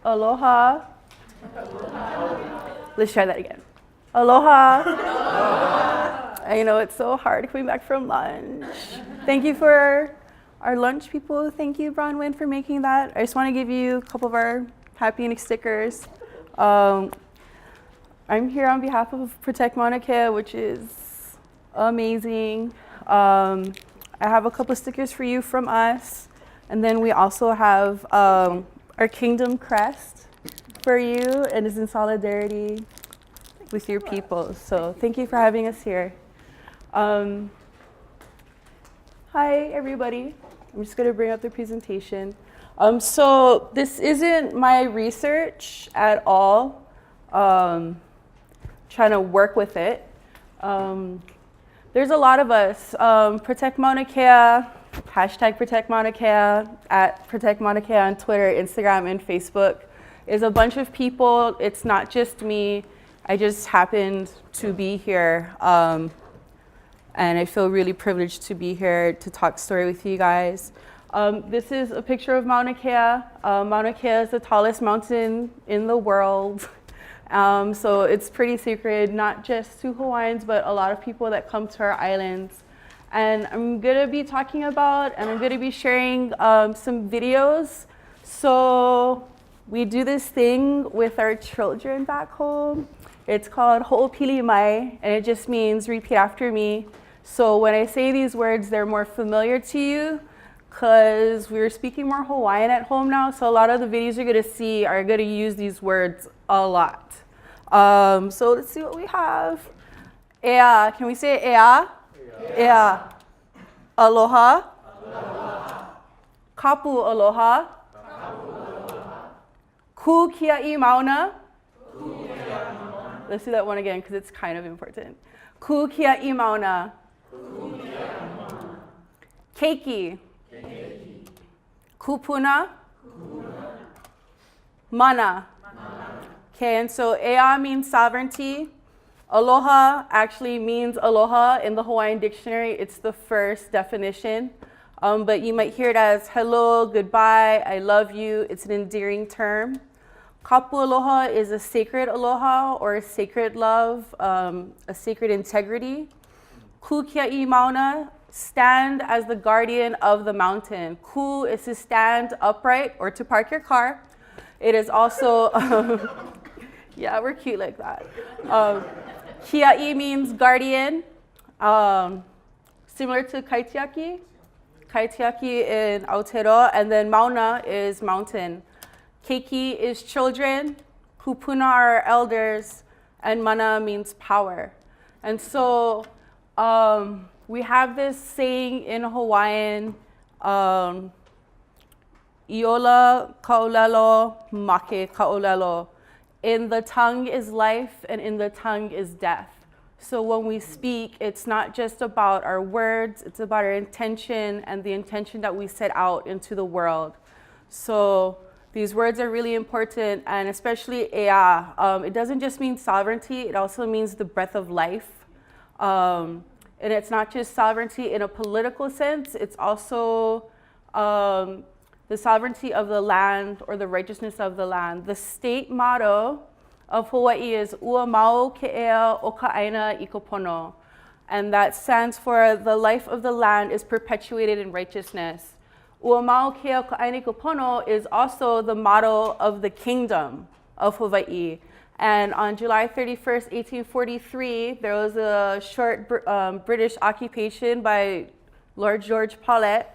Aloha. Let's try that again. Aloha. I know it's so hard coming back from lunch. Thank you for our lunch people. Thank you, Bronwyn, for making that. I just want to give you a couple of our Happy Phoenix stickers. I'm here on behalf of Protect Mauna Kea, which is amazing. I have a couple of stickers for you from us. And then we also have our Kingdom Crest for you, and it's in solidarity with your people. So thank you for having us here. Hi, everybody. I'm just going to bring up the presentation. So this isn't my research at all. Trying to work with it. There's a lot of us. Protect Mauna Kea, hashtag Protect Mauna Kea, at Protect Mauna Kea on Twitter, Instagram, and Facebook. Is a bunch of people. It's not just me. I just happened to be here. And I feel really privileged to be here to talk story with you guys. This is a picture of Mauna Kea. Mauna Kea is the tallest mountain in the world. So it's pretty sacred, not just to Hawaiians, but a lot of people that come to our islands. And I'm gonna be talking about, and I'm gonna be sharing some videos. So we do this thing with our children back home. It's called Ho'opili Mai, and it just means repeat after me. So when I say these words, they're more familiar to you because we're speaking more Hawaiian at home now. So a lot of the videos you're gonna see are gonna use these words a lot. So let's see what we have. Ea, can we say ea? Ea. Aloha. CoupleAloha. Ku kia'i mauna. Let's do that one again because it's kind of important. Ku kia'i mauna. Keiki. Kupuna. Mana. Okay, and so ea means sovereignty. Aloha actually means aloha in the Hawaiian dictionary. It's the first definition. But you might hear it as hello, goodbye, I love you. It's an endearing term. CoupleAloha is a sacred aloha or a sacred love, a sacred integrity. Ku kia'i mauna, stand as the guardian of the mountain. Ku is to stand upright or to park your car. It is also, yeah, we're cute like that. Kia'i means guardian, similar to kaitiaki. Kaitiaki in Aotearoa, and then mauna is mountain. Keiki is children, kupuna are elders, and mana means power. And so we have this saying in Hawaiian, Iola ka'olelo, make ka'olelo. In the tongue is life, and in the tongue is death. So when we speak, it's not just about our words, it's about our intention and the intention that we set out into the world. So these words are really important, and especially ea. It doesn't just mean sovereignty, it also means the breath of life. And it's not just sovereignty in a political sense, it's also the sovereignty of the land or the righteousness of the land. The state motto of Hawaii is Ua Mauna Kea o Ka'aina I Kopono. And that stands for the life of the land is perpetuated in righteousness. Ua Mauna Kea o Ka'aina I Kopono is also the motto of the kingdom of Hawaii. And on July 31st, 1843, there was a short British occupation by Lord George Paulet.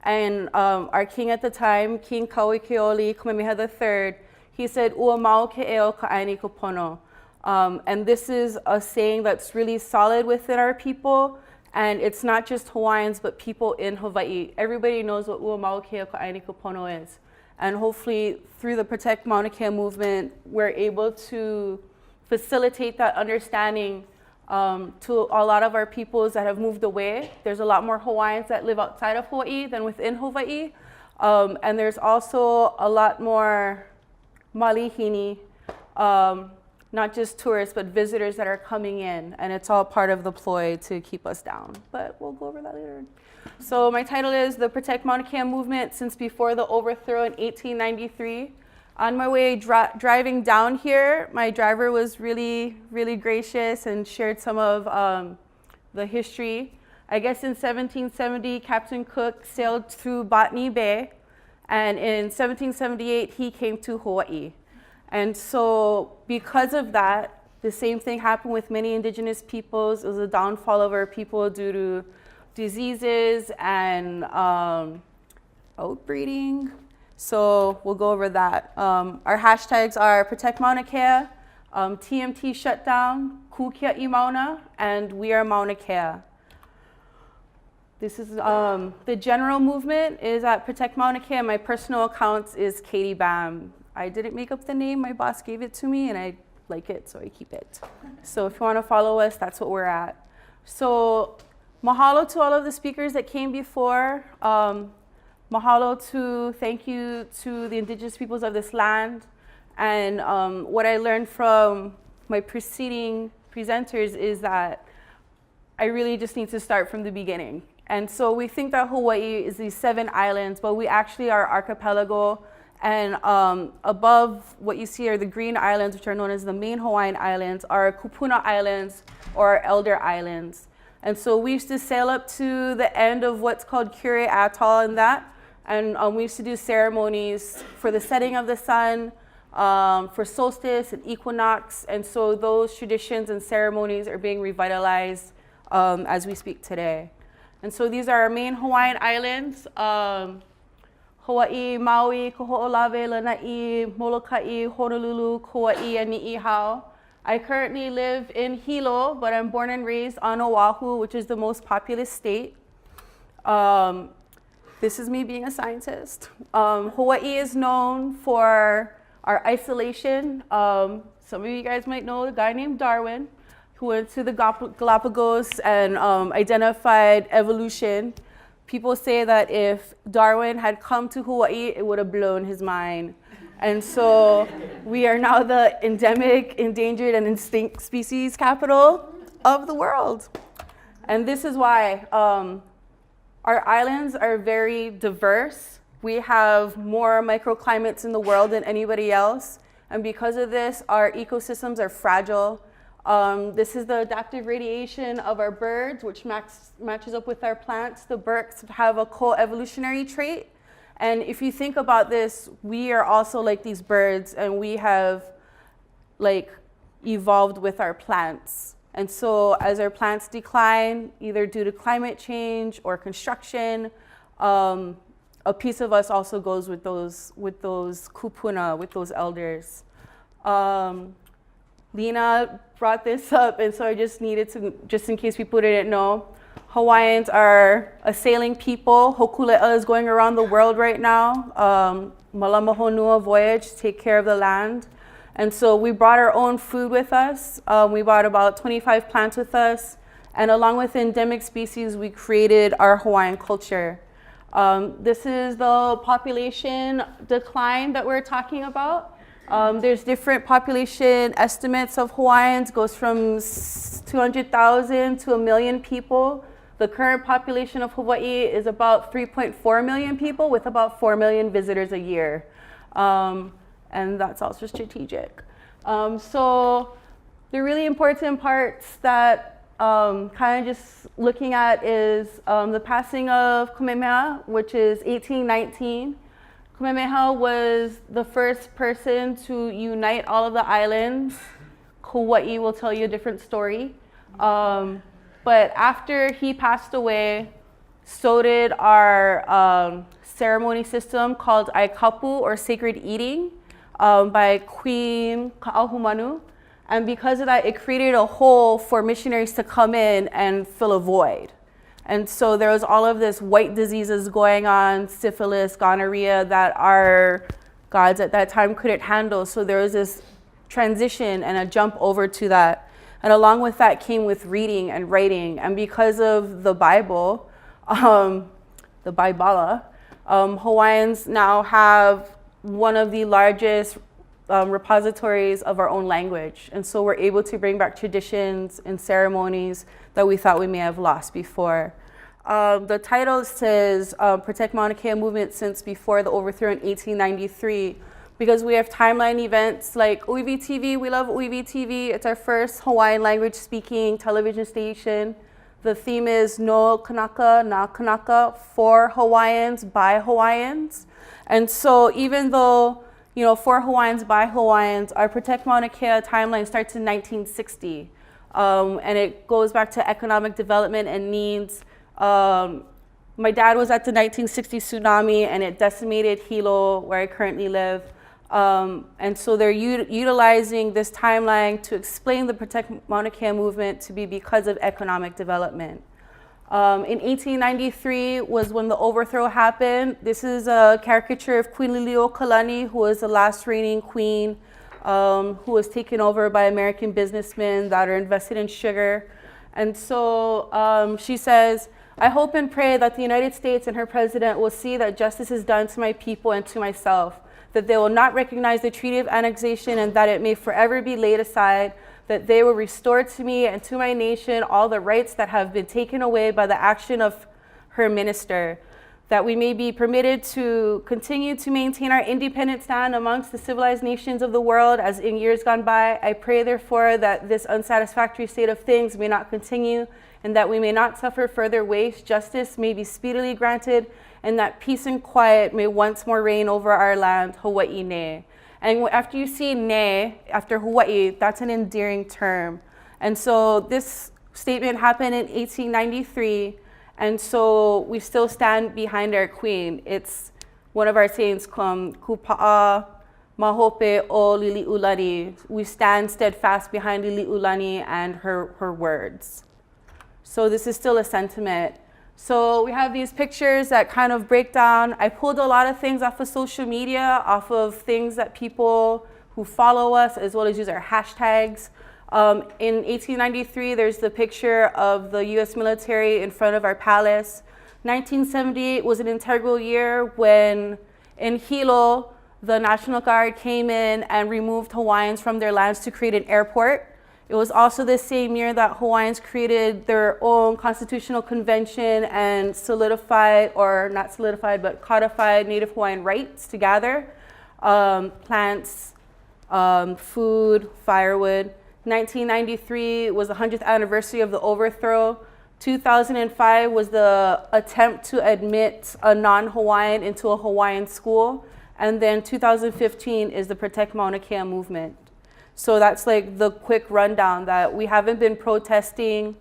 And our king at the time, King Kauikeoli Kamelamela III, he said, Ua Mauna Kea o Ka'aina I Kopono. And this is a saying that's really solid within our people. And it's not just Hawaiians, but people in Hawaii. Everybody knows what Ua Mauna Kea o Ka'aina I Kopono is. And hopefully through the Protect Mauna Kea movement, we're able to facilitate that understanding to a lot of our peoples that have moved away. There's a lot more Hawaiians that live outside of Hawaii than within Hawaii. And there's also a lot more malihini, not just tourists, but visitors that are coming in. And it's all part of the ploy to keep us down. But we'll go over that later. So my title is The Protect Mauna Kea Movement Since Before the Overthrow in 1893. On my way driving down here, my driver was really, really gracious and shared some of the history. I guess in 1770, Captain Cook sailed through Botany Bay, and in 1778, he came to Hawaii. And so because of that, the same thing happened with many indigenous peoples. It was a downfall of our people due to diseases and outbreeding. So we'll go over that. Our hashtags are Protect Mauna Kea, TMT Shut Down, Kukia'i Mauna, and We Are Mauna Kea. This is the general movement is at Protect Mauna Kea. My personal account is Katie Bam. I didn't make up the name. My boss gave it to me, and I like it, so I keep it. So if you want to follow us, that's what we're at. So mahalo to all of the speakers that came before. Mahalo to thank you to the indigenous peoples of this land. And what I learned from my preceding presenters is that I really just need to start from the beginning. And so we think that Hawaii is these 7 islands, but we actually are archipelago. And above what you see are the green islands, which are known as the main Hawaiian Islands, are Kupuna Islands or Elder Islands. And so we used to sail up to the end of what's called Kure Atoll and that. And we used to do ceremonies for the setting of the sun, for solstice and equinox. And so those traditions and ceremonies are being revitalized as we speak today. And so these are our main Hawaiian islands. Hawaii, Maui, Kaho'olawe, Lanai, Molokai, Honolulu, Kauai, and Ni'ihau. I currently live in Hilo, but I'm born and raised on Oahu, which is the most populous state. This is me being a scientist. Hawaii is known for our isolation. Some of you guys might know a guy named Darwin, who went to the Galapagos and identified evolution. People say that if Darwin had come to Hawaii, it would have blown his mind. And so we are now the endemic, endangered, and extinct species capital of the world. And this is why our islands are very diverse. We have more microclimates in the world than anybody else. And because of this, our ecosystems are fragile. This is the adaptive radiation of our birds, which matches up with our plants. The birds have a co-evolutionary trait. And if you think about this, we are also like these birds, and we have like evolved with our plants. And so as our plants decline, either due to climate change or construction, a piece of us also goes with those kupuna, with those elders. Lena brought this up, and so I just needed to, just in case people didn't know, Hawaiians are a sailing people. Hokulea is going around the world right now. Malama Honua voyage to take care of the land. And so we brought our own food with us. We brought about 25 plants with us. And along with endemic species, we created our Hawaiian culture. This is the population decline that we're talking about. There's different population estimates of Hawaiians, goes from 200,000 to 1 million people. The current population of Hawaii is about 3.4 million people with about 4 million visitors a year. And that's also strategic. So the really important parts that kind of just looking at is the passing of Kamelamela, which is 1819. Kamelamela was the first person to unite all of the islands. Kauai will tell you a different story. But after he passed away, so did our ceremony system called Aikapu, or sacred eating, by Queen Ka'ahumanu. And because of that, it created a hole for missionaries to come in and fill a void. And so there was all of this white diseases going on, syphilis, gonorrhea, that our gods at that time couldn't handle. So there was this transition and a jump over to that. And along with that came with reading and writing. And because of the Bible, the Baibala, Hawaiians now have one of the largest repositories of our own language. And so we're able to bring back traditions and ceremonies that we thought we may have lost before. The title says Protect Mauna Kea movement since before the overthrow in 1893. because we have timeline events like Uivi TV. We love Uivi TV. It's our first Hawaiian language speaking television station. The theme is No Kanaka, Na Kanaka, for Hawaiians, by Hawaiians. And so even though, you know, for Hawaiians, by Hawaiians, our Protect Mauna Kea timeline starts in 1960. And it goes back to economic development and needs. My dad was at the 1960 tsunami and it decimated Hilo, where I currently live. And so they're utilizing this timeline to explain the Protect Mauna Kea movement to be because of economic development. In 1893 was when the overthrow happened. This is a caricature of Queen Liliuokalani, who was the last reigning queen, who was taken over by American businessmen that are invested in sugar. And so she says, I hope and pray that the United States and her president will see that justice is done to my people and to myself, that they will not recognize the Treaty of Annexation and that it may forever be laid aside, that they will restore to me and to my nation all the rights that have been taken away by the action of her minister, that we may be permitted to continue to maintain our independent stand amongst the civilized nations of the world as in years gone by. I pray, therefore, that this unsatisfactory state of things may not continue and that we may not suffer further waste. Justice may be speedily granted and that peace and quiet may once more reign over our land, Hawaii ne. And after you see ne, after Hawaii, that's an endearing term. And so this statement happened in 1893. And so we still stand behind our queen. It's one of our sayings, Kupa'a Mahope o Liliuokalani. We stand steadfast behind Liliuokalani and her words. So this is still a sentiment. So we have these pictures that kind of break down. I pulled a lot of things off of social media, off of things that people who follow us, as well as use our hashtags. In 1893, there's the picture of the US military in front of our palace. 1978 was an integral year when in Hilo, the National Guard came in and removed Hawaiians from their lands to create an airport. It was also the same year that Hawaiians created their own constitutional convention and solidified, or not solidified, but codified Native Hawaiian rights to gather plants, food, firewood. 1993 was the 100th anniversary of the overthrow. 2005 was the attempt to admit a non-Hawaiian into a Hawaiian school. And then 2015 is the Protect Mauna Kea movement. So that's like the quick rundown that we haven't been protesting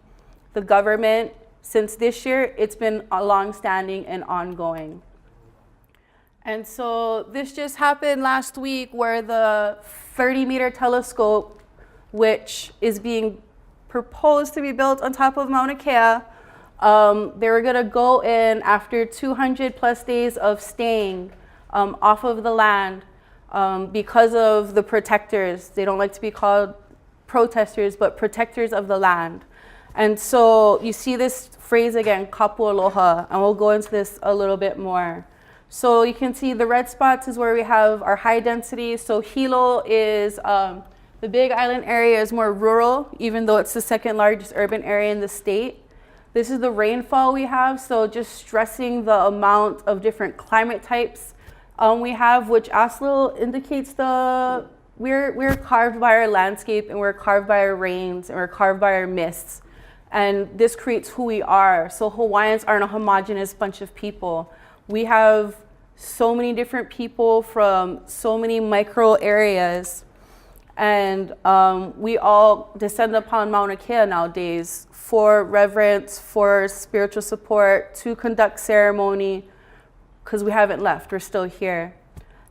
the government since this year. It's been long-standing and ongoing. And so this just happened last week where the 30-meter telescope, which is being proposed to be built on top of Mauna Kea, they were gonna go in after 200 plus days of staying off of the land because of the protectors. They don't like to be called protesters, but protectors of the land. And so you see this phrase again, CoupleAloha, and we'll go into this a little bit more. So you can see the red spots is where we have our high density. So Hilo is, the Big Island area is more rural, even though it's the second largest urban area in the state. This is the rainfall we have, so just stressing the amount of different climate types we have, which also indicates we're carved by our landscape and we're carved by our rains and we're carved by our mists. And this creates who we are. So Hawaiians aren't a homogenous bunch of people. We have so many different people from so many micro areas. And we all descend upon Mauna Kea nowadays for reverence, for spiritual support, to conduct ceremony, because we haven't left, we're still here.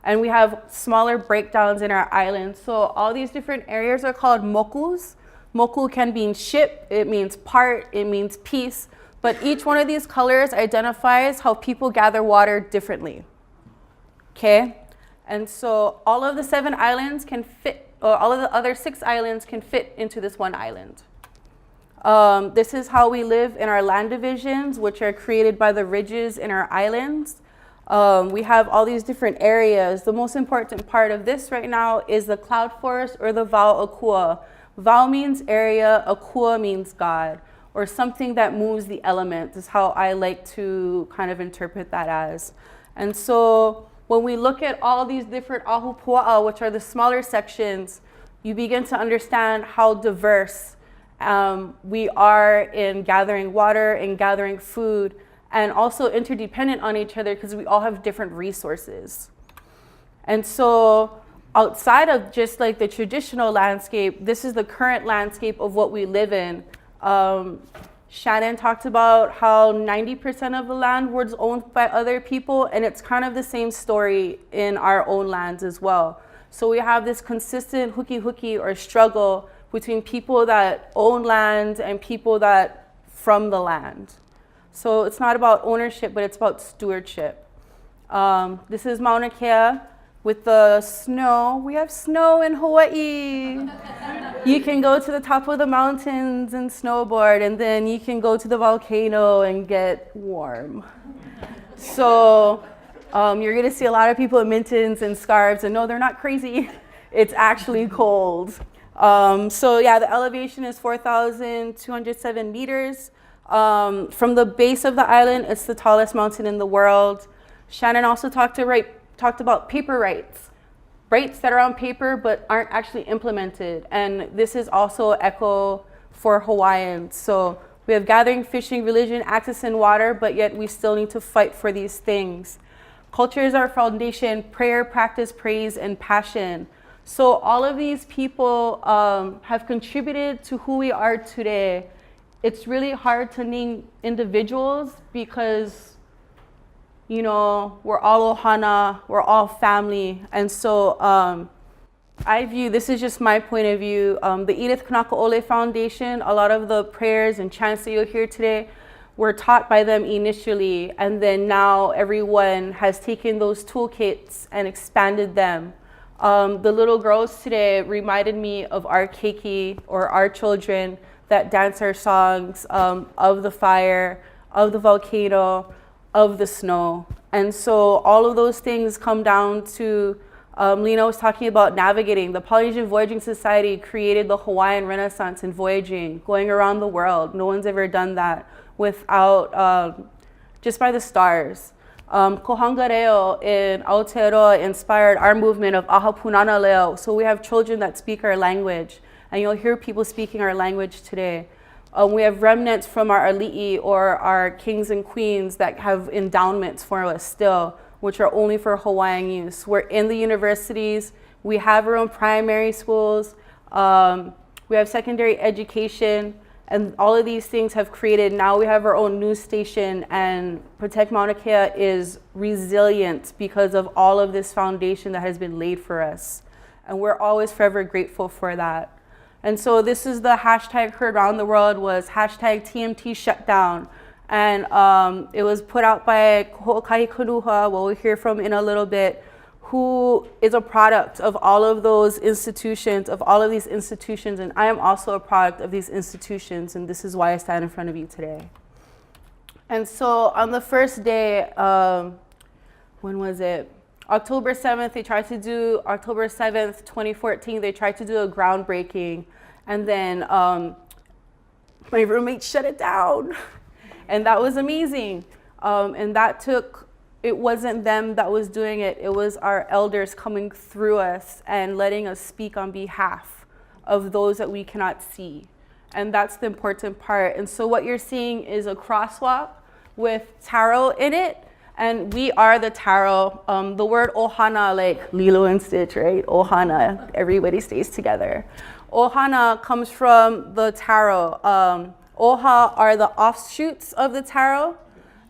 And we have smaller breakdowns in our island. So all these different areas are called mokus. Moku can mean ship, it means part, it means piece. But each one of these colors identifies how people gather water differently. Okay? And so all of the 7 islands can fit, or all of the other 6 islands can fit into this one island. This is how we live in our land divisions, which are created by the ridges in our islands. We have all these different areas. The most important part of this right now is the cloud forest or the Vau Akua. Vau means area, Akua means God, or something that moves the elements is how I like to kind of interpret that as. And so when we look at all these different Ahoo Pua'a, which are the smaller sections, you begin to understand how diverse we are in gathering water and gathering food, and also interdependent on each other because we all have different resources. And so outside of just like the traditional landscape, this is the current landscape of what we live in. Shannon talked about how 90% of the land was owned by other people, and it's kind of the same story in our own lands as well. So we have this consistent huki or struggle between people that own land and people that from the land. So it's not about ownership, but it's about stewardship. This is Mauna Kea with the snow. We have snow in Hawaii. You can go to the top of the mountains and snowboard, and then you can go to the volcano and get warm. So you're gonna see a lot of people in mittens and scarves, and no, they're not crazy. It's actually cold. So yeah, the elevation is 4,207 meters. From the base of the island, it's the tallest mountain in the world. Shannon also talked about paper rights that are on paper but aren't actually implemented. And this is also echo for Hawaiians. So we have gathering, fishing, religion, access, and water, but yet we still need to fight for these things. Culture is our foundation: prayer, practice, praise, and passion. So all of these people have contributed to who we are today. It's really hard to name individuals because, you know, we're all Ohana, we're all family. And so I view, this is just my point of view, the Edith Kanakaole Foundation, a lot of the prayers and chants that you'll hear today were taught by them initially, and then now everyone has taken those toolkits and expanded them. The little girls today reminded me of our keiki, or our children that dance our songs of the fire, of the volcano, of the snow. And so all of those things come down to, Lena was talking about navigating. The Polynesian Voyaging Society created the Hawaiian Renaissance in voyaging, going around the world. No one's ever done that without, just by the stars. Kohangareo in Aotearoa inspired our movement of Aha Punana Leo. So we have children that speak our language, and you'll hear people speaking our language today. We have remnants from our ali'i, or our kings and queens, that have endowments for us still, which are only for Hawaiian use. We're in the universities. We have our own primary schools. We have secondary education. And all of these things have created, now we have our own news station, and Protect Mauna Kea is resilient because of all of this foundation that has been laid for us. And we're always forever grateful for that. And so this is the hashtag heard around the world, was hashtag TMT Shut Down. And it was put out by Ho'okahi Kaluha, we'll hear from in a little bit, who is a product of all of those institutions, of all of these institutions. And I am also a product of these institutions, and this is why I stand in front of you today. And so on the first day, when was it? October 7th, they tried to do, October 7th, 2014, they tried to do a groundbreaking. And then my roommate shut it down. And that was amazing. And that took, it wasn't them that was doing it. It was our elders coming through us and letting us speak on behalf of those that we cannot see. And that's the important part. And so what you're seeing is a crosswalk with taro in it. And we are the taro. The word ohana, like Lilo and Stitch, right? Ohana, everybody stays together. Ohana comes from the taro. Oha are the offshoots of the taro.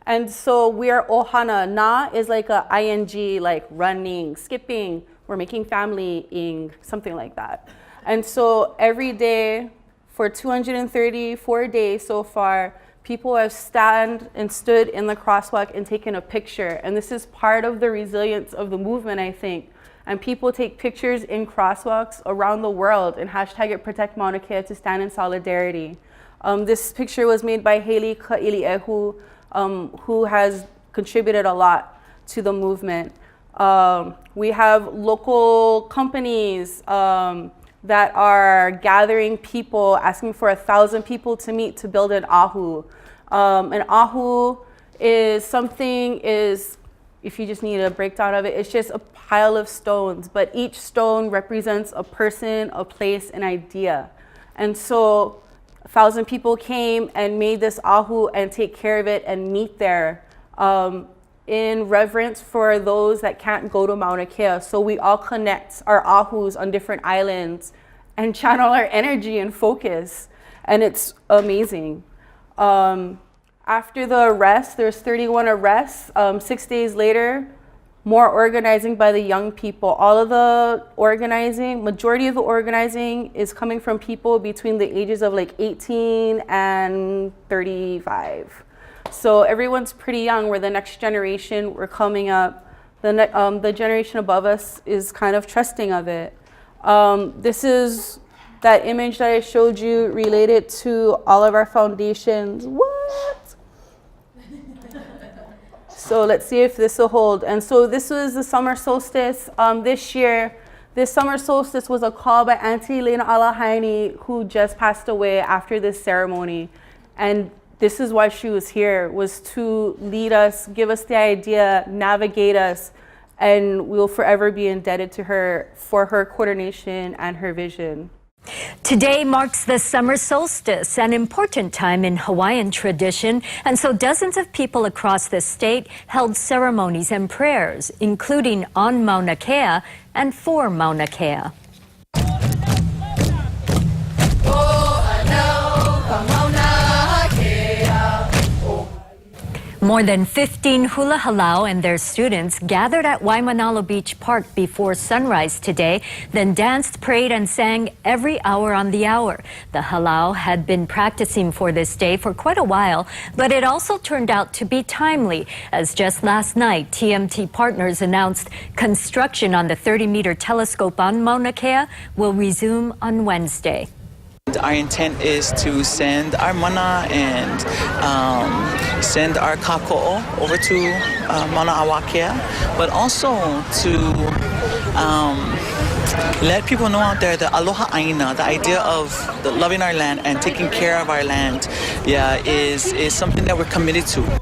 And so we are ohana. Na is like a ing, like running, skipping. We're making family-ing, something like that. And so every day for 234 days so far, people have stood in the crosswalk and taken a picture. And this is part of the resilience of the movement, I think. And people take pictures in crosswalks around the world and hashtag it Protect Mauna Kea to stand in solidarity. This picture was made by Haley Ka'ili who has contributed a lot to the movement. We have local companies that are gathering people, asking for 1,000 people to meet to build an Ahoo. An Ahoo is if you just need a breakdown of it, it's just a pile of stones, but each stone represents a person, a place, an idea. And so 1,000 people came and made this Ahoo and take care of it and meet there in reverence for those that can't go to Mauna Kea. So we all connect our Ahoos on different islands and channel our energy and focus. And it's amazing. After the arrest, there's 31 arrests. 6 days later, more organizing by the young people. All of the organizing, majority of the organizing is coming from people between the ages of like 18 and 35. So everyone's pretty young. We're the next generation. We're coming up. The generation above us is kind of trusting of it. This is that image that I showed you related to all of our foundations. What? So let's see if this will hold. And so this was the summer solstice. This year, this summer solstice was a call by Auntie Alohaina, who just passed away after this ceremony. And this is why she was here, was to lead us, give us the idea, navigate us, and we'll forever be indebted to her for her coordination and her vision. Today marks the summer solstice, an important time in Hawaiian tradition, and so dozens of people across the state held ceremonies and prayers, including on Mauna Kea and for Mauna Kea. More than 15 hula halau and their students gathered at Waimanalo Beach Park before sunrise today, then danced, prayed, and sang every hour on the hour. The halau had been practicing for this day for quite a while, but it also turned out to be timely, as just last night, TMT Partners announced construction on the 30-meter telescope on Mauna Kea will resume on Wednesday. Our intent is to send our mana and send our kako'o over to Mauna Kea, but also to let people know out there that Alohaina, the idea of loving our land and taking care of our land, is something that we're committed to.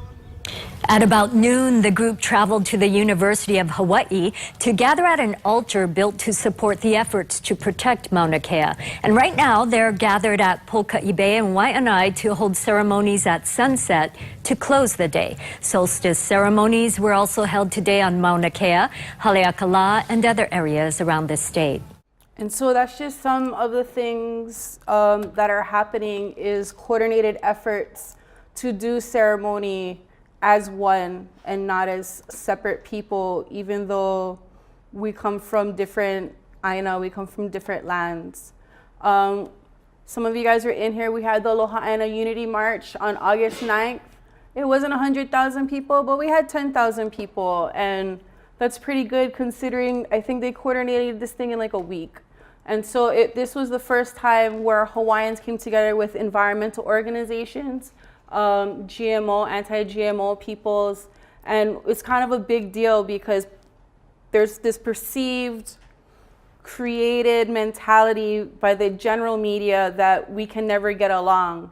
At about noon, the group traveled to the University of Hawaii to gather at an altar built to support the efforts to protect Mauna Kea. And right now, they're gathered at Polka'ibe and Waianae to hold ceremonies at sunset to close the day. Solstice ceremonies were also held today on Mauna Kea, Haleakala, and other areas around the state. And so that's just some of the things that are happening, is coordinated efforts to do ceremony as one and not as separate people, even though we come from different we come from different lands. Some of you guys were in here. We had the Alohaina Unity March on August 9th. It wasn't 100,000 people, but we had 10,000 people, and that's pretty good considering I think they coordinated this thing in like a week. And so this was the first time where Hawaiians came together with environmental organizations, GMO, anti-GMO peoples, and it's kind of a big deal because there's this perceived, created mentality by the general media that we can never get along,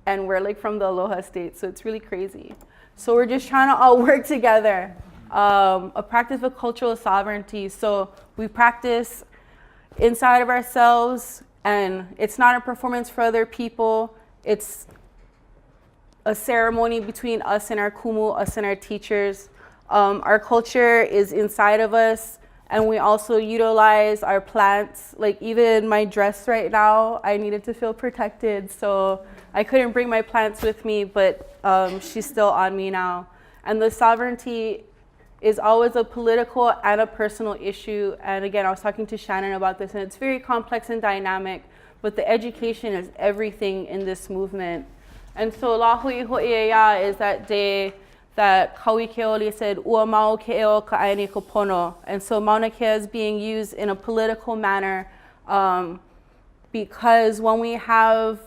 and we're like from the Aloha state, so it's really crazy. So we're just trying to all work together. A practice of cultural sovereignty, so we practice inside of ourselves, and it's not a performance for other people, it's a ceremony between us and our kumu, us and our teachers. Our culture is inside of us, and we also utilize our plants. Like even my dress right now, I needed to feel protected, so I couldn't bring my plants with me, but she's still on me now. And the sovereignty is always a political and a personal issue. And again, I was talking to Shannon about this, and it's very complex and dynamic, but the education is everything in this movement. And so Lahui Ho'eia is that day that Kaui Keoli said, Ua mau ke'eo ka'aini kopono. And so Mauna Kea is being used in a political manner because when we have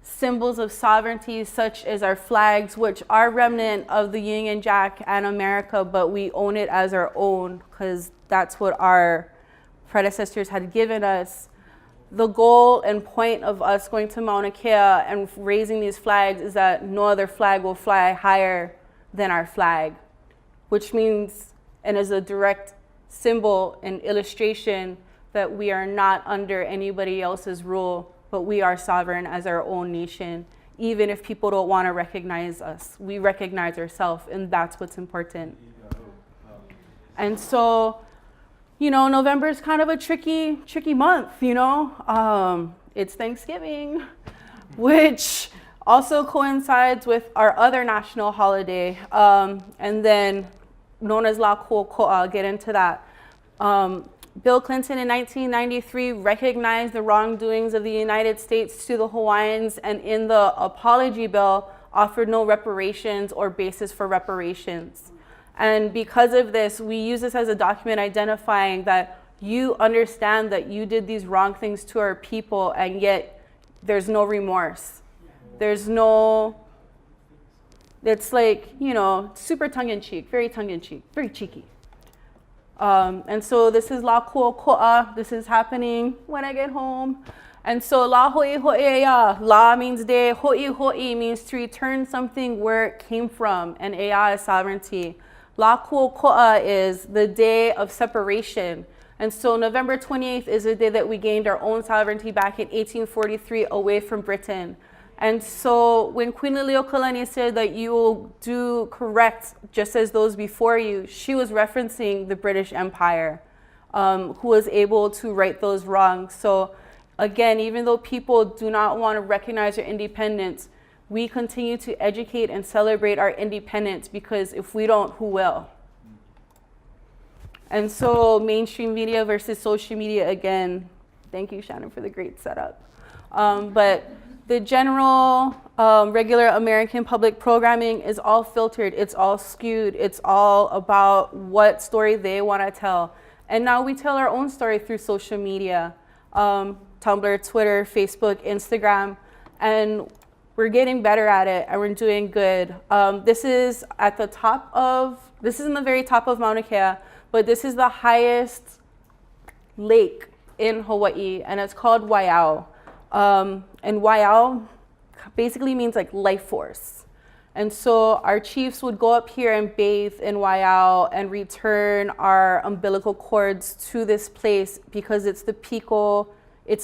symbols of sovereignty such as our flags, which are remnant of the Union Jack and America, but we own it as our own because that's what our predecessors had given us. The goal and point of us going to Mauna Kea and raising these flags is that no other flag will fly higher than our flag. which means, and is a direct symbol and illustration that we are not under anybody else's rule, but we are sovereign as our own nation. Even if people don't want to recognize us, we recognize ourselves, and that's what's important. And so, you know, November is kind of a tricky month, you know. It's Thanksgiving, which also coincides with our other national holiday, and then known as Liliuokalani. I'll get into that. Bill Clinton in 1993 recognized the wrongdoings of the United States to the Hawaiians, and in the apology bill offered no reparations or basis for reparations. And because of this, we use this as a document identifying that you understand that you did these wrong things to our people, and yet there's no remorse. There's no, it's like, you know, super tongue-in-cheek, very tongue-in-cheek, very cheeky. And so this is Liliuokalani. This is happening when I get home. And so la hoi ho'eya, la means day, hoi means to return something where it came from, and ea is sovereignty. Liliuokalani is the day of separation. And so November 28th is the day that we gained our own sovereignty back in 1843 away from Britain. And so when Queen Liliuokalani said that you will do correct just as those before you, she was referencing the British Empire, who was able to right those wrongs. So again, even though people do not want to recognize their independence, we continue to educate and celebrate our independence, because if we don't, who will? And so mainstream media versus social media, again, thank you, Shannon, for the great setup. But the general, regular American public programming is all filtered, it's all skewed, it's all about what story they want to tell. And now we tell our own story through social media, Tumblr, Twitter, Facebook, Instagram, and we're getting better at it, and we're doing good. This is in the very top of Mauna Kea, but this is the highest lake in Hawaii, and it's called Waiau. And Waiau basically means like life force. And so our chiefs would go up here and bathe in Waiau and return our umbilical cords to this place, because it's the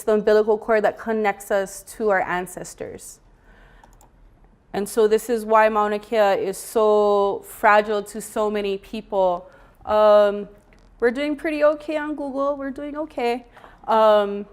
umbilical cord that connects us to our ancestors. And so this is why Mauna Kea is so fragile to so many people. We're doing pretty okay on Google, we're doing okay. And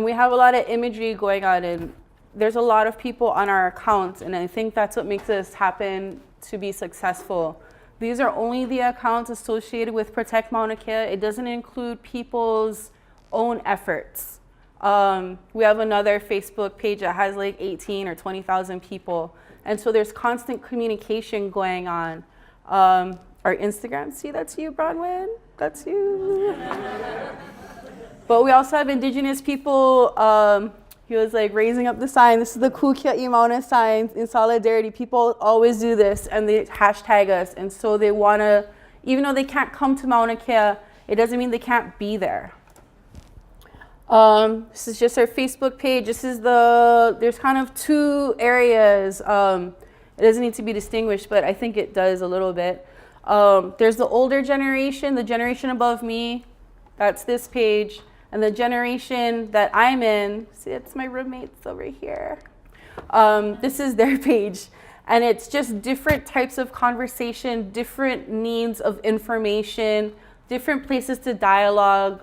we have a lot of imagery going on, and there's a lot of people on our accounts, and I think that's what makes us happen to be successful. These are only the accounts associated with Protect Mauna Kea. It doesn't include people's own efforts. We have another Facebook page that has like 18 or 20,000 people. And so there's constant communication going on. Our Instagram, see, that's you, Bronwyn, that's you. But we also have indigenous people. He was like raising up the sign. This is the Kukia'i Mauna sign in solidarity. People always do this, and they hashtag us. And so they want to, even though they can't come to Mauna Kea, it doesn't mean they can't be there. This is just our Facebook page. There's kind of two areas. It doesn't need to be distinguished, but I think it does a little bit. There's the older generation, the generation above me. That's this page. And the generation that I'm in, see, it's my roommates over here. This is their page. And it's just different types of conversation, different needs of information, different places to dialogue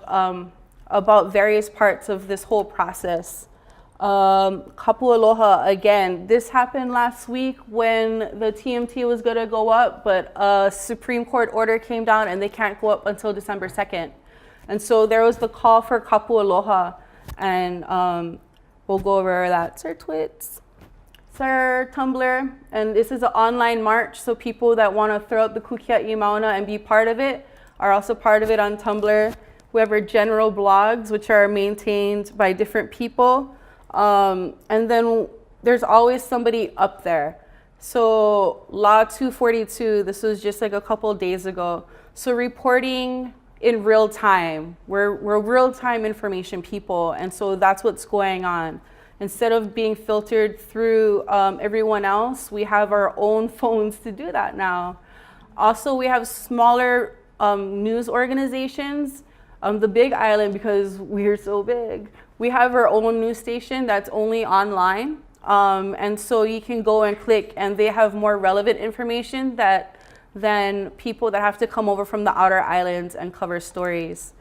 about various parts of this whole process. CoupleAloha, again, this happened last week when the TMT was gonna go up, but a Supreme Court order came down and they can't go up until December 2nd. And so there was the call for CoupleAloha, and we'll go over that. It's our twits, it's our Tumblr, and this is an online march, so people that want to throw up the Kukia'i Mauna and be part of it are also part of it on Tumblr. We have our general blogs, which are maintained by different people, and then there's always somebody up there. So Law 242, this was just like a couple days ago. So reporting in real time. We're real-time information people, and so that's what's going on. Instead of being filtered through everyone else, we have our own phones to do that now. Also, we have smaller news organizations. The Big Island, because we're so big, we have our own news station that's only online. And so you can go and click, and they have more relevant information than people that have to come over from the outer islands and cover stories.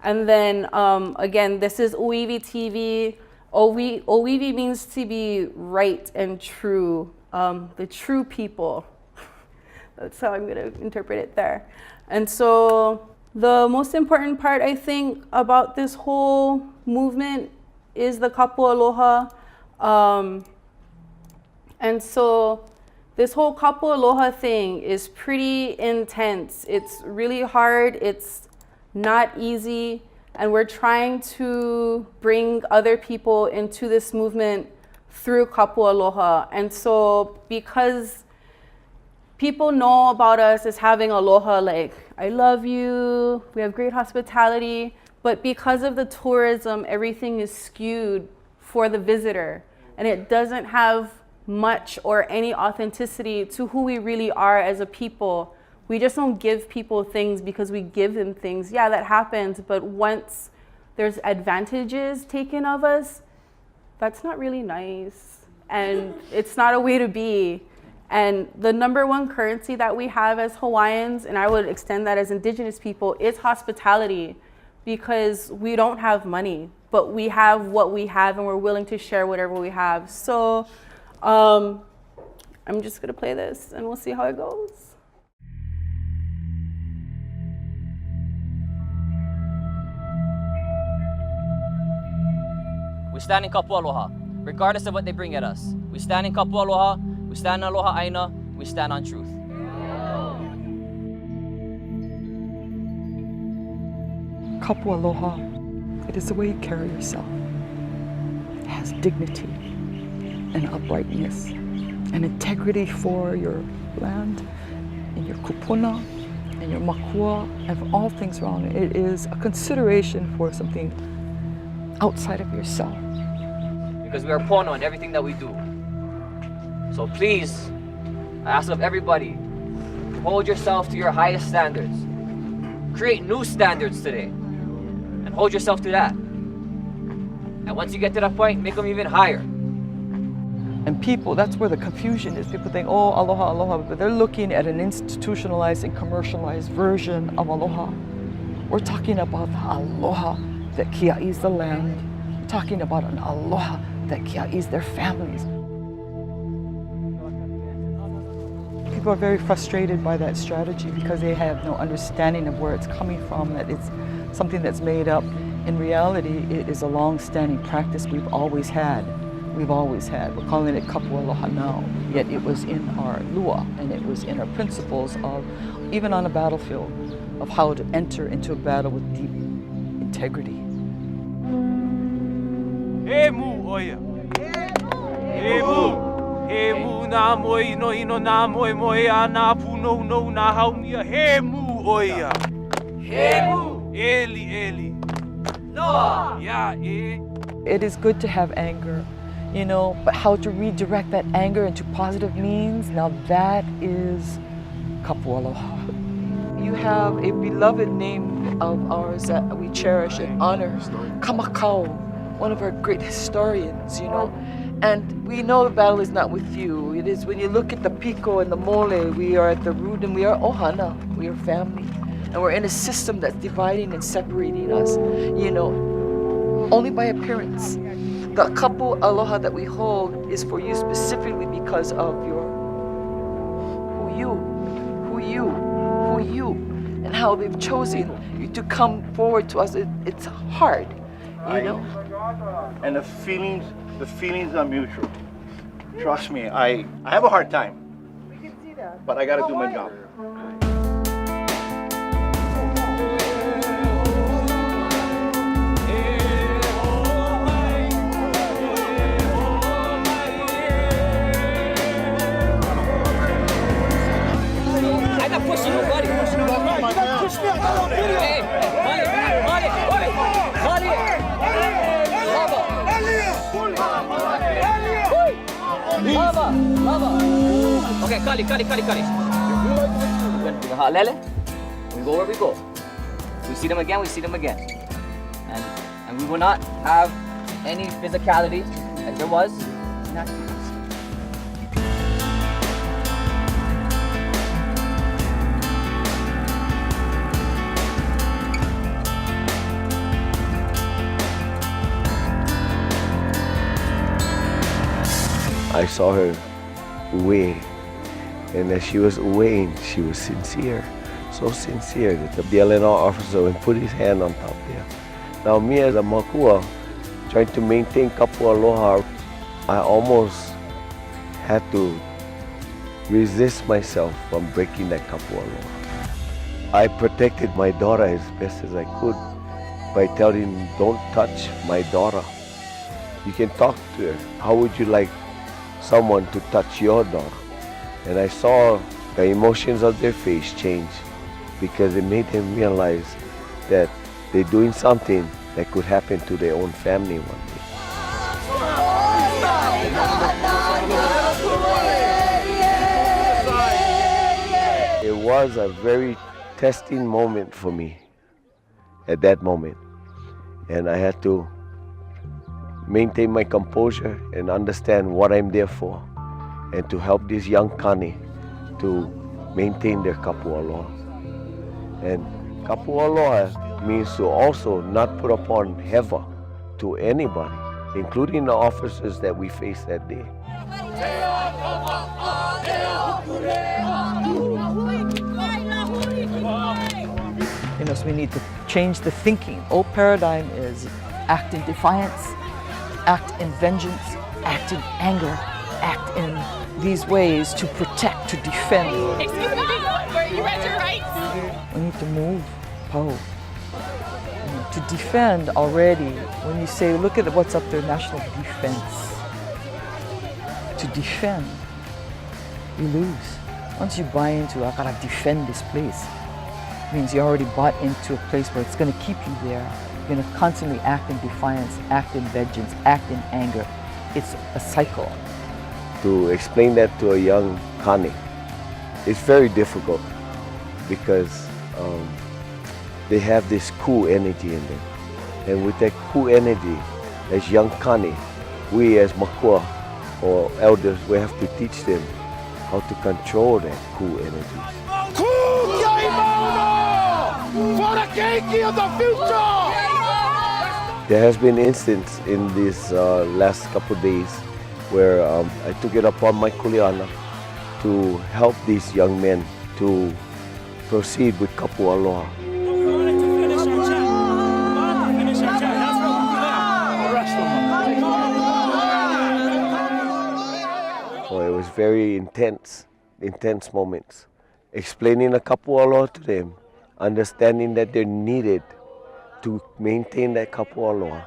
And then again, this is Oiwi TV. Oiwi means to be right and true, the true people. That's how I'm going to interpret it there. And so the most important part, I think, about this whole movement is the CoupleAloha. And so this whole CoupleAloha thing is pretty intense. It's really hard. It's not easy. And we're trying to bring other people into this movement through CoupleAloha. And so because people know about us as having aloha, like, I love you, we have great hospitality, but because of the tourism, everything is skewed for the visitor. And it doesn't have much or any authenticity to who we really are as a people. We just don't give people things because we give them things. Yeah, that happens, but once there's advantages taken of us, that's not really nice. And it's not a way to be. And the #1 currency that we have as Hawaiians, and I would extend that as Indigenous people, is hospitality, because we don't have money, but we have what we have and we're willing to share whatever we have. So I'm just gonna play this and we'll see how it goes. We stand in CoupleAloha, regardless of what they bring at us. We stand in CoupleAloha, we stand in Alohaina, we stand on truth. CoupleAloha, it is the way you carry yourself. It has dignity and uprightness and integrity for your land and your kupuna and your makua and for all things wrong. It is a consideration for something outside of yourself. Because we are pono in everything that we do. So please, I ask of everybody, hold yourself to your highest standards. Create new standards today and hold yourself to that. And once you get to that point, make them even higher. And people, that's where the confusion is. People think, oh, aloha, aloha, but they're looking at an institutionalized and commercialized version of aloha. We're talking about the aloha that kia'is the land. We're talking about an aloha that kia'is their families. People are very frustrated by that strategy because they have no understanding of where it's coming from, that it's something that's made up. In reality, it is a long-standing practice we've always had. We're calling it CoupleAloha now, yet it was in our lua and it was in our principles of, even on a battlefield, of how to enter into a battle with deep integrity. He mu oia. He mu. He mu na moi ino ino na moi moi a na puno no na haumia. He mu oia. He mu. Eli eli. Noa. Ya e. It is good to have anger, you know, but how to redirect that anger into positive means, now that is CoupleAloha. You have a beloved name of ours that we cherish and honor, Kamakau, one of our great historians, you know. And we know the battle is not with you. It is when you look at the piko and the mole, we are at the root and we are Ohana, we are family. And we're in a system that's dividing and separating us, you know, only by appearance. The CoupleAloha that we hold is for you specifically because of your who you, and how they've chosen you to come forward to us. It's hard, you know. And the feelings are mutual. Trust me, I have a hard time. We can see that. But I gotta do my job. Pushing your body. Push me. Hey, money. Lava. Okay, Kali. ha'alele, we go where we go. We see them again, we see them again. And we will not have any physicality as there was. I saw her away, and as she was away, she was sincere, so sincere that the DLNR officer would put his hand on top there. Now me as a makua, trying to maintain CoupleAloha, I almost had to resist myself from breaking that CoupleAloha. I protected my daughter as best as I could by telling him, don't touch my daughter. You can talk to her. How would you like someone to touch your daughter? And I saw the emotions of their face change because it made them realize that they're doing something that could happen to their own family one day. It was a very testing moment for me at that moment. And I had to maintain my composure and understand what I'm there for, and to help this young kani to maintain their CoupleAloha. And CoupleAloha means to also not put upon hewa to anybody, including the officers that we faced that day. You know, so we need to change the thinking. Old paradigm is act in defiance, act in vengeance, act in anger, act in these ways to protect, to defend. Excuse me, were you at your rights? We need to move, Po. To defend already, when you say, look at what's up there, national defense. To defend, you lose. Once you buy into, I gotta defend this place, it means you already bought into a place where it's gonna keep you there. You're gonna constantly act in defiance, act in vengeance, act in anger. It's a cycle. To explain that to a young kani, it's very difficult because they have this cool energy in them. And with that cool energy, as young kani, we as makua or elders, we have to teach them how to control that cool energy. For the keiki of the future! There has been instances in these last couple of days where I took it upon my kuleana to help these young men to proceed with CoupleAloha. So it was very intense moments. Explaining a CoupleAloha to them, understanding that they're needed to maintain that CoupleAloha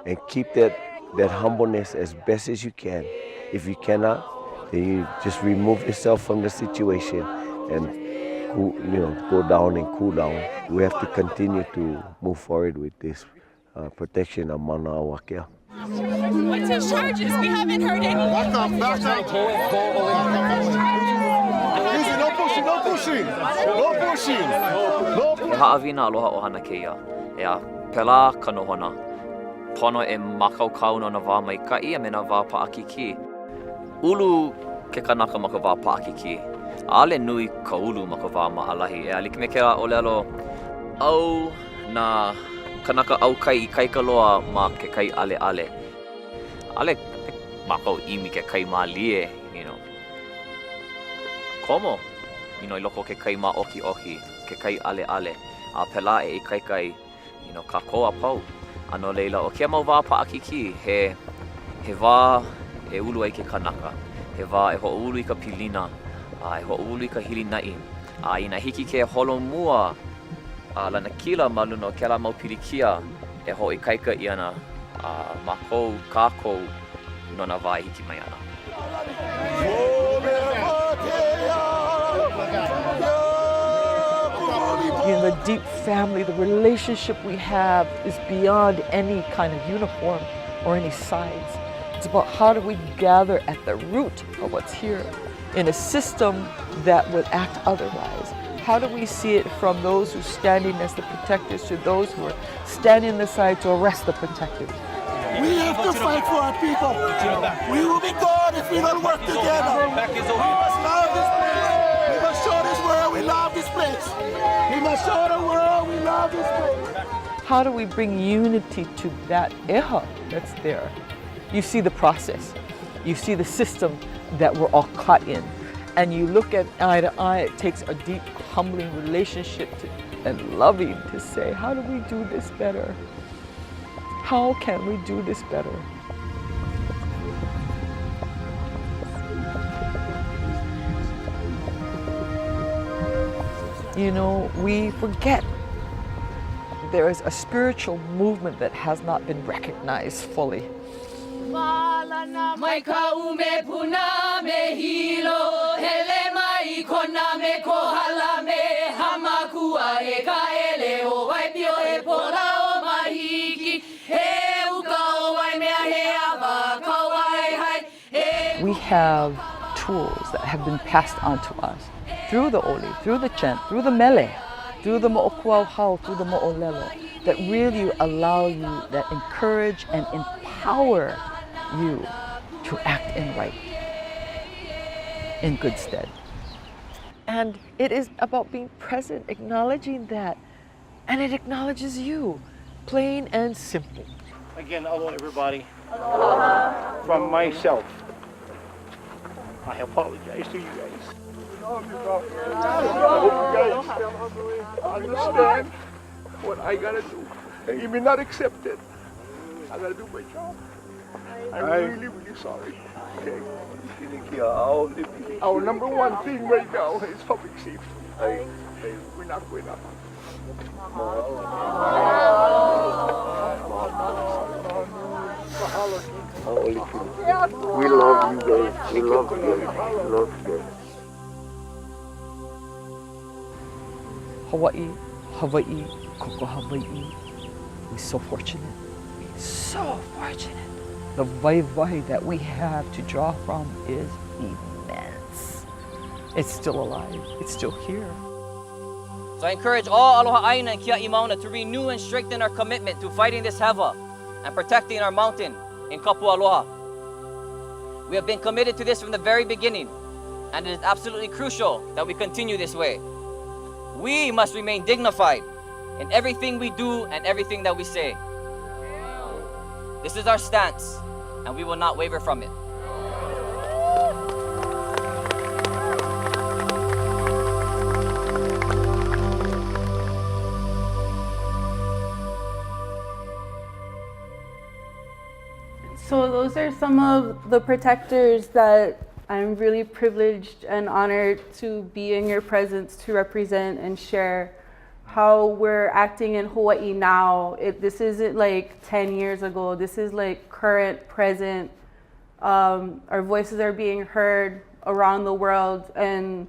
and keep that humbleness as best as you can. If you cannot, then you just remove yourself from the situation and go down and cool down. We have to continue to move forward with this protection of Mauna Kea. What's his charges? We haven't heard any. No pushing. E ha'awina aloha ohana keia. E a pela kanohona. Pono e makaukau no na wā maikai a me na wā paakiki. Ulu ke kanaka ma ka wā paakiki. Ale nui ka ulu ma ka wā maalahi. E a like me kera olelo au na kanaka au kai I kaika loa ma ke kai ale ale. Ale makau imi ke kai malie, you know. Komo, you know, I loko ke kai ma oki oki, ke kai ale ale. A pela e I kai kai, you know, ka koa pau. Ano leila o kia mau wā paakiki, he wā e ulu ai ke kanaka. He wā e ho ulu I ka pilina, e ho ulu I ka hilinai. Ina hiki ke holo mua, lana kila maluna o kela mau pilikia, e ho I kaika iana, makou, kākou, no na wā hiki mai ana. In the deep family, the relationship we have is beyond any kind of uniform or any size. It's about how do we gather at the root of what's here in a system that would act otherwise. How do we see it from those who are standing as the protectors to those who are standing aside to arrest the protectors? We have to fight for our people. We will be gone if we don't work together. We must love this place. We must show this world we love this place. We must show the world we love this place. How do we bring unity to that eha that's there? You see the process. You see the system that we're all caught in. And you look at eye to eye. It takes a deep, humbling relationship and loving to say, how do we do this better? How can we do this better? You know, we forget there is a spiritual movement that has not been recognized fully. We have tools that have been passed on to us through the oli, through the chant, through the mele, through the mo'okuauhau, through the mo'olelo, that really allow you, that encourage and empower you to act in right, in good stead. And it is about being present, acknowledging that, and it acknowledges you, plain and simple. Again, aloha everybody. Aloha. From myself, I apologize to you guys. I hope you guys understand what I gotta do. And you may not accept it. I gotta do my job. I'm really, really sorry. Okay. Our number one thing right now is public safety. We're not going up. We love you guys. We love you guys. We love you guys. Hawaii, koko Hawaii. We're so fortunate. So fortunate. The vai that we have to draw from is immense. It's still alive. It's still here. So I encourage all Alohaina and Kia'i Mauna to renew and strengthen our commitment to fighting this hewa and protecting our mountain in CoupleAloha. We have been committed to this from the very beginning, and it is absolutely crucial that we continue this way. We must remain dignified in everything we do and everything that we say. This is our stance, and we will not waver from it. So those are some of the protectors that I'm really privileged and honored to be in your presence to represent and share how we're acting in Hawaii now. This isn't like 10 years ago. This is like current, present. Our voices are being heard around the world. And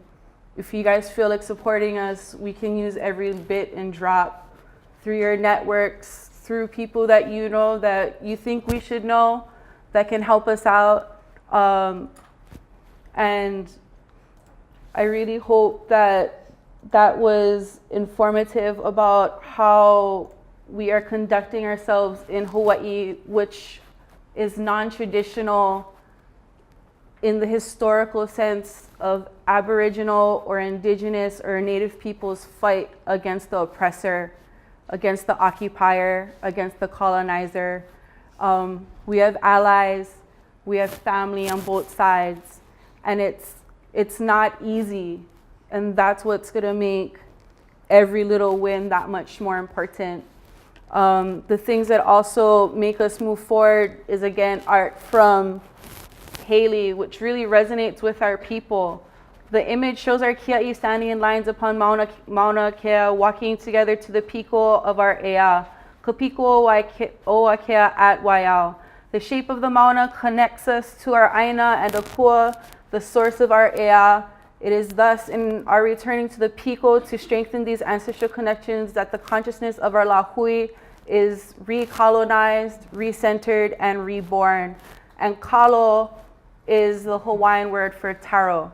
if you guys feel like supporting us, we can use every bit and drop through your networks, through people that you know, that you think we should know, that can help us out. And I really hope that that was informative about how we are conducting ourselves in Hawaii, which is non-traditional in the historical sense of Aboriginal or Indigenous or Native peoples' fight against the oppressor, against the occupier, against the colonizer. We have allies, we have family on both sides, and it's not easy. And that's what's gonna make every little win that much more important. The things that also make us move forward is, again, art from Haley, which really resonates with our people. The image shows our kia'i standing in lines upon Mauna Kea, walking together to the piko of our ea, Kapiko o Kea at Waiau. The shape of the Mauna connects us to our aina and apua, the source of our ea. It is thus in our returning to the piko to strengthen these ancestral connections that the consciousness of our lahui is recolonized, recentered, and reborn. And kalo is the Hawaiian word for taro.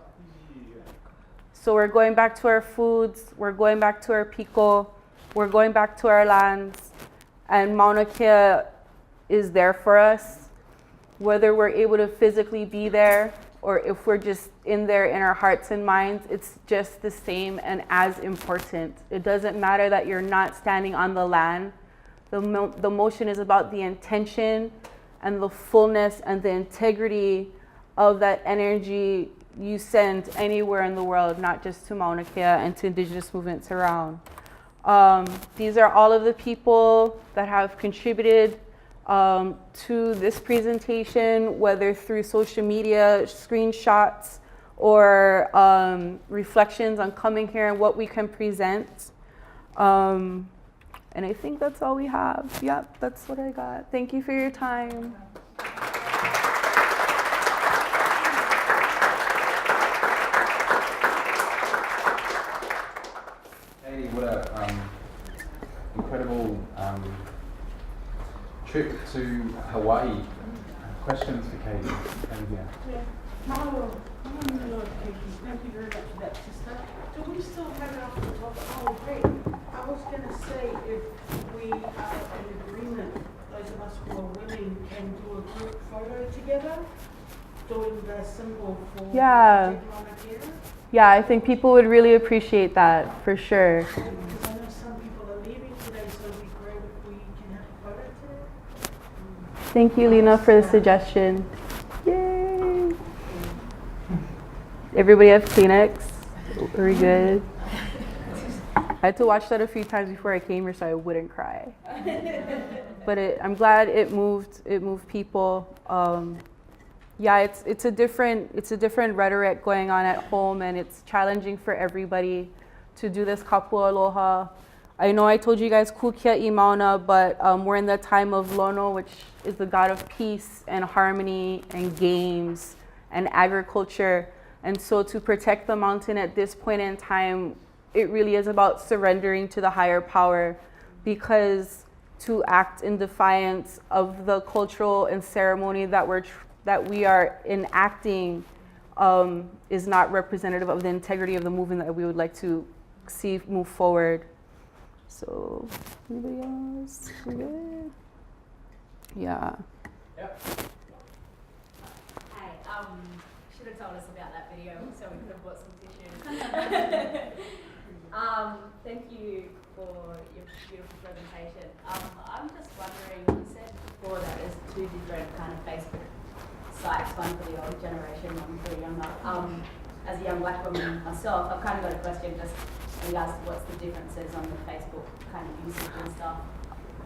So we're going back to our foods, we're going back to our piko, we're going back to our lands, and Mauna Kea is there for us, whether we're able to physically be there or if we're just in there in our hearts and minds. It's just the same and as important. It doesn't matter that you're not standing on the land. The motion is about the intention and the fullness and the integrity of that energy you send anywhere in the world, not just to Mauna Kea and to indigenous movements around. These are all of the people that have contributed to this presentation, whether through social media, screenshots, or reflections on coming here and what we can present. And I think that's all we have. Yep, that's what I got. Thank you for your time. Hey, what a incredible trip to Hawaii. Questions for Katie? Yeah. Thank you very much for that, sister. Do we still have it off the top? Oh, great. I was going to say if we are in agreement, those of us who are willing can do a group photo together, doing the symbol for Mauna Kea. Yeah, I think people would really appreciate that, for sure. Because I know some people are leaving today, so it'd be great if we can have a photo today. Thank you, Lena, for the suggestion. Yay! Everybody have Kleenex? Are we good? I had to watch that a few times before I came here so I wouldn't cry. But I'm glad it moved people. Yeah, it's a different rhetoric going on at home, and it's challenging for everybody to do this CoupleAloha. I know I told you guys Kukia I Mauna, but we're in the time of Lono, which is the god of peace and harmony and games and agriculture. And so to protect the mountain at this point in time, it really is about surrendering to the higher power, because to act in defiance of the cultural and ceremony that we are enacting is not representative of the integrity of the movement that we would like to see move forward. So, anybody else? We good? Yeah. Yep. Hey, should have told us about that video so we could have bought some tissues. Thank you for your beautiful presentation. I'm just wondering, you said before that there's two different kind of Facebook sites, one for the older generation, one for the younger. As a young black woman myself, I've kind of got a question just in regards to what's the differences on the Facebook kind of usage and stuff.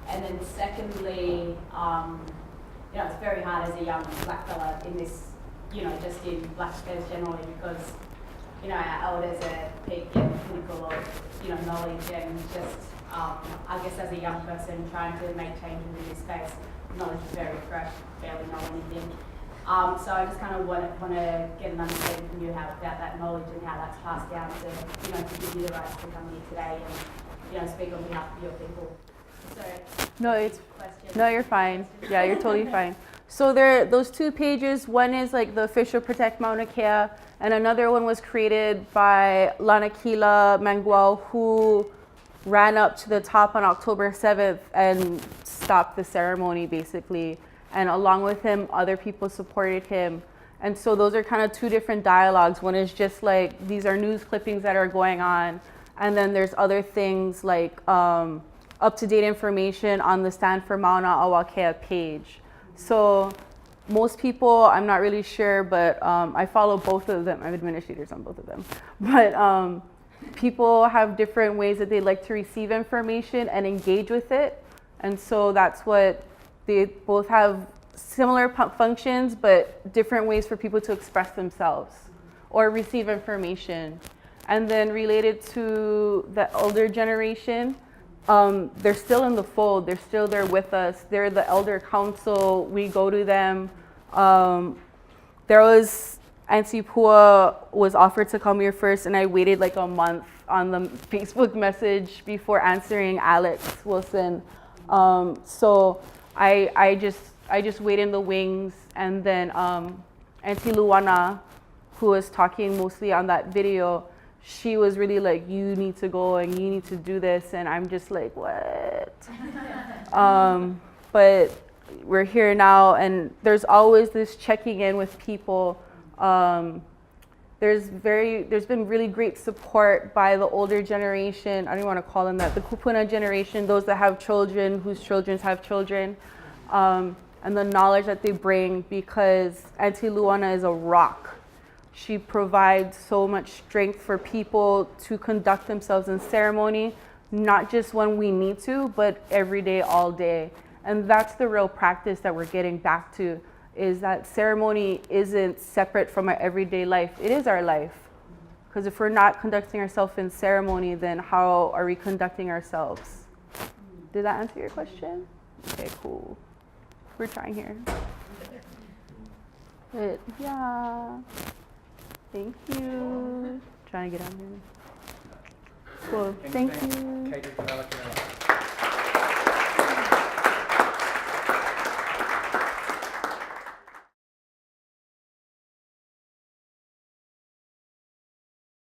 And then secondly, it's very hard as a young black fella in this, just in black affairs generally, because, our elders are peak and pinnacle of, knowledge, and just, I guess as a young person trying to make changes in this space, knowledge is very fresh, barely know anything. So I just kind of want to get an understanding from you about that knowledge and how that's passed down to, to give you the rights to come here today and, speak on behalf of your people. So, No, you're fine. Yeah, you're totally fine. So those two pages, one is like the official Protect Mauna Kea, and another one was created by Lanakila Mangual, who ran up to the top on October 7th and stopped the ceremony, basically. And along with him, other people supported him. And so those are kind of two different dialogues. One is just like, these are news clippings that are going on. And then there's other things like up-to-date information on the Stand for Mauna Awakea page. So most people, I'm not really sure, but I follow both of them. I'm administrators on both of them. But people have different ways that they like to receive information and engage with it. And so that's what they both have similar functions, but different ways for people to express themselves or receive information. And then related to the older generation, they're still in the fold. They're still there with us. They're the elder council. We go to them. There was, Auntie Pua was offered to come here first, and I waited like a month on the Facebook message before answering Alex Wilson. So I just wait in the wings, and then Auntie Luana, who was talking mostly on that video, she was really like, you need to go and you need to do this. And I'm just like, what? But we're here now, and there's always this checking in with people. There's been really great support by the older generation. I don't want to call them that, the kupuna generation, those that have children, whose children have children, and the knowledge that they bring, because Auntie Luana is a rock. She provides so much strength for people to conduct themselves in ceremony, not just when we need to, but every day, all day. And that's the real practice that we're getting back to, is that ceremony isn't separate from our everyday life. It is our life. Because if we're not conducting ourselves in ceremony, then how are we conducting ourselves? Did that answer your question? Okay, cool. We're trying here. But yeah, thank you. Trying to get on here. Cool, thank you.